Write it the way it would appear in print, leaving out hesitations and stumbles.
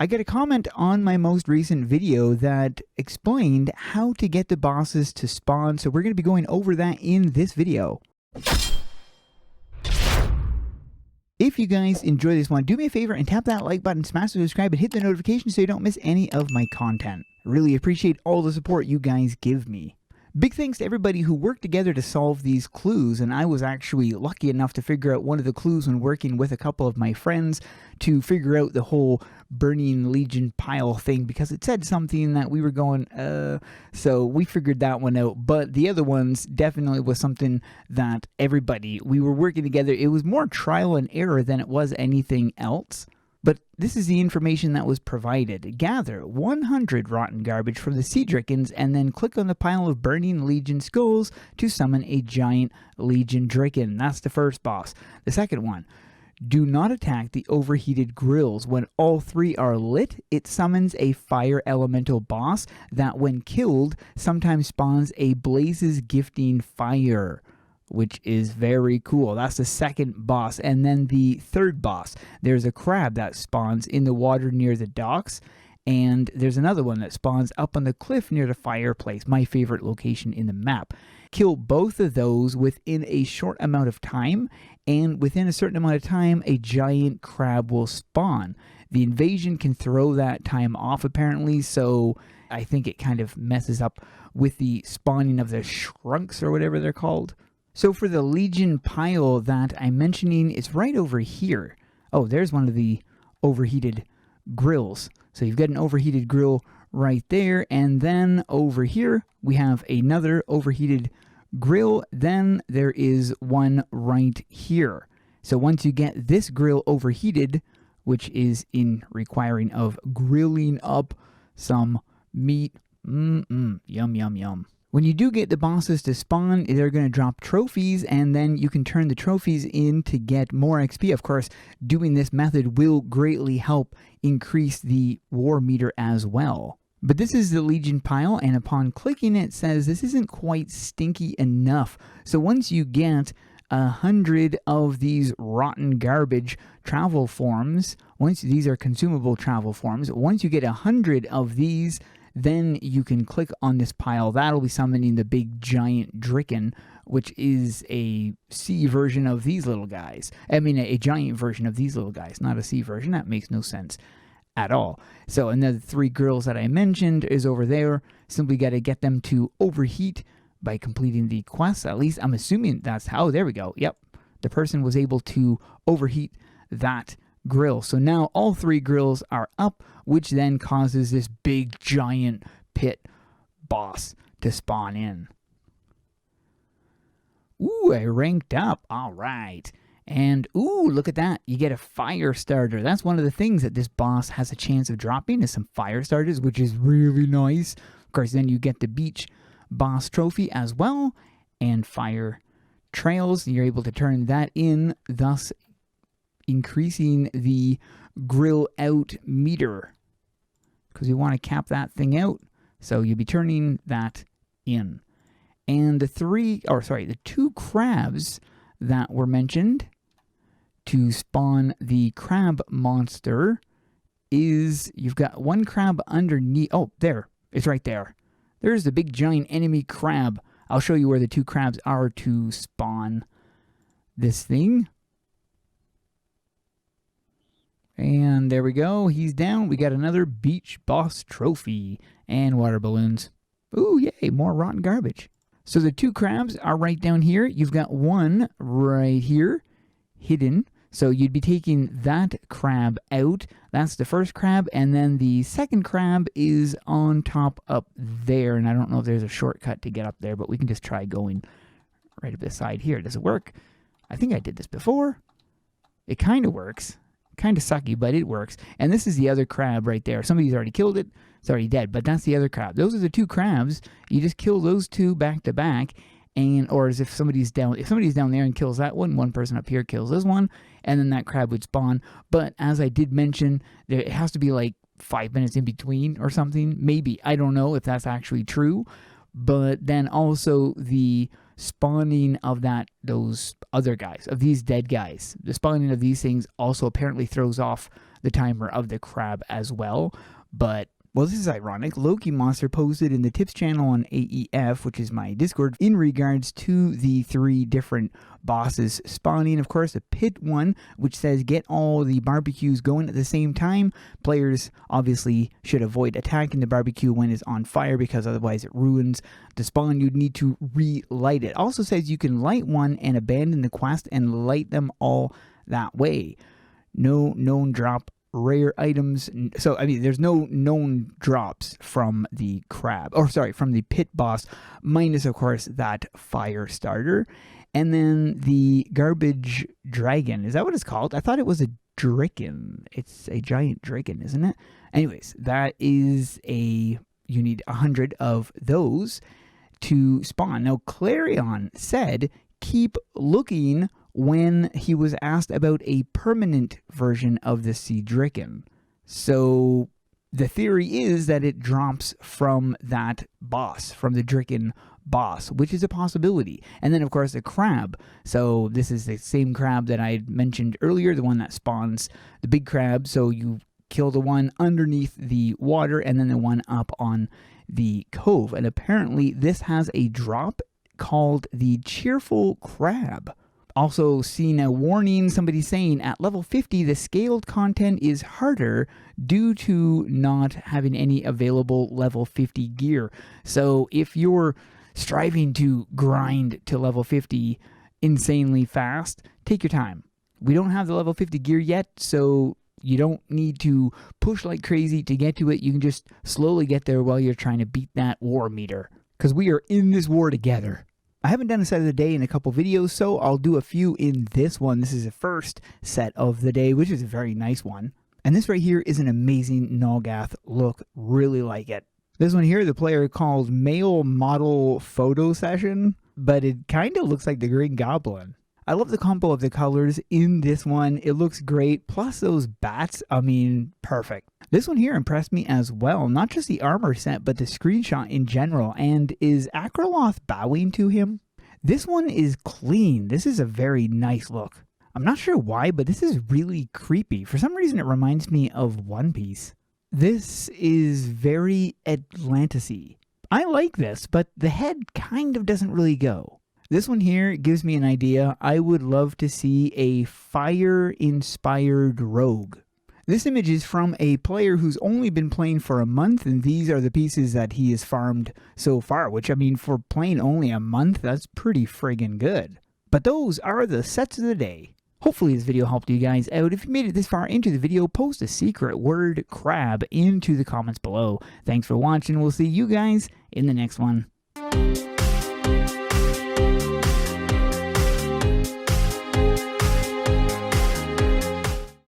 I got a comment on my most recent video that explained how to get the bosses to spawn, so we're going to be going over that in this video. If you guys enjoy this one, do me a favor and tap that like button, smash the subscribe, and hit the notification so you don't miss any of my content. Really appreciate all the support you guys give me. Big thanks to everybody who worked together to solve these clues, and I was actually lucky enough to figure out one of the clues when working with a couple of my friends to figure out the whole burning legion pile thing, because it said something that we were going, so we figured that one out. But the other ones definitely was something that we were working together. It was more trial and error than it was anything else. But this is the information that was provided. Gather 100 rotten garbage from the sea drickens and then click on the pile of burning legion skulls to summon a giant legion dricken. That's the first boss. The second one, do not attack the overheated grills. When all three are lit, it summons a fire elemental boss that when killed sometimes spawns a blazes gifting fire, which is very cool. That's the second boss. And then the third boss, there's a crab that spawns in the water near the docks, and there's another one that spawns up on the cliff near the fireplace, my favorite location in the map. Kill both of those within a short amount of time, and within a certain amount of time, a giant crab will spawn. The invasion can throw that time off apparently, so I think it kind of messes up with the spawning of the shrunks or whatever they're called. So for the legion pile that I'm mentioning, it's right over here. Oh, there's one of the overheated grills. So you've got an overheated grill right there, and then over here we have another overheated grill. Then there is one right here. So once you get this grill overheated, which is in requiring of grilling up some meat, yum, yum, yum. When you do get the bosses to spawn, they're going to drop trophies, and then you can turn the trophies in to get more XP. Of course, doing this method will greatly help increase the war meter as well. But this is the Legion pile, and upon clicking it says this isn't quite stinky enough. So once you get 100 of these rotten garbage travel forms, these are consumable travel forms, once you get 100 of these, then you can click on this pile. That'll be summoning the big giant dricken, which is a C version of these little guys. I mean, a giant version of these little guys, not a C version. That makes no sense at all. So, and the three girls that I mentioned is over there. Simply got to get them to overheat by completing the quest. At least I'm assuming that's how. There we go. Yep. The person was able to overheat that grill. So now all three grills are up, which then causes this big giant pit boss to spawn in. Ooh, I ranked up. All right. And ooh, look at that. You get a fire starter. That's one of the things that this boss has a chance of dropping, is some fire starters, which is really nice. Of course, then you get the beach boss trophy as well, and fire trails. You're able to turn that in, thus increasing the grill out meter, because you want to cap that thing out, so you'll be turning that in. And the two crabs that were mentioned to spawn the crab monster is, you've got one crab underneath. Oh, there, it's right there. There's the big giant enemy crab. I'll show you where the two crabs are to spawn this thing. And there we go. He's down. We got another beach boss trophy and water balloons. Ooh, yay, more rotten garbage. So the two crabs are right down here. You've got one right here hidden. So you'd be taking that crab out. That's the first crab. And then the second crab is on top up there. And I don't know if there's a shortcut to get up there, but we can just try going right up the side here. Does it work? I think I did this before. It kind of works. Kind of sucky, but it works. And this is the other crab right there. Somebody's already killed it. It's already dead, but that's the other crab. Those are the two crabs. You just kill those two back to back, and or as if somebody's down there and kills that one person up here kills this one, and then that crab would spawn. But as I did mention, it has to be like 5 minutes in between or something. Maybe. I don't know if that's actually true. But then also the spawning of those other guys, of these dead guys. The spawning of these things also apparently throws off the timer of the crab as well. But, well, this is ironic. Loki Monster posted in the tips channel on AEF, which is my Discord, in regards to the 3 different bosses spawning. Of course, the pit one, which says get all the barbecues going at the same time. Players obviously should avoid attacking the barbecue when it's on fire, because otherwise it ruins the spawn. You'd need to relight it. Also says you can light one and abandon the quest and light them all that way. No known drop rare items. So, I mean, there's no known drops from the crab, or sorry, from the pit boss, minus, of course, that fire starter. And then the garbage dragon. Is that what it's called? I thought it was a draken. It's a giant dragon, isn't it? Anyways, that is you need 100 of those to spawn. Now, Clarion said, keep looking, when he was asked about a permanent version of the Sea Draken. So the theory is that it drops from that boss, from the Draken boss, which is a possibility. And then, of course, the crab. So this is the same crab that I mentioned earlier, the one that spawns the big crab. So you kill the one underneath the water and then the one up on the cove. And apparently this has a drop called the Cheerful Crab. Also seen a warning, somebody saying at level 50 the scaled content is harder due to not having any available level 50 gear. So if you're striving to grind to level 50 insanely fast, take your time. We don't have the level 50 gear yet, so you don't need to push like crazy to get to it. You can just slowly get there while you're trying to beat that war meter, because we are in this war together. I haven't done a set of the day in a couple videos, so I'll do a few in this one. This is the first set of the day, which is a very nice one. And this right here is an amazing Nolgath look. Really like it. This one here, the player called Male Model Photo Session, but it kind of looks like the Green Goblin. I love the combo of the colors in this one. It looks great. Plus those bats, I mean, perfect. This one here impressed me as well. Not just the armor set, but the screenshot in general. And is Akraloth bowing to him? This one is clean. This is a very nice look. I'm not sure why, but this is really creepy. For some reason, it reminds me of One Piece. This is very Atlantis-y. I like this, but the head kind of doesn't really go. This one here gives me an idea. I would love to see a fire-inspired rogue. This image is from a player who's only been playing for a month, and these are the pieces that he has farmed so far, which, I mean, for playing only a month, that's pretty friggin' good. But those are the sets of the day. Hopefully this video helped you guys out. If you made it this far into the video, post a secret word crab into the comments below. Thanks for watching. We'll see you guys in the next one.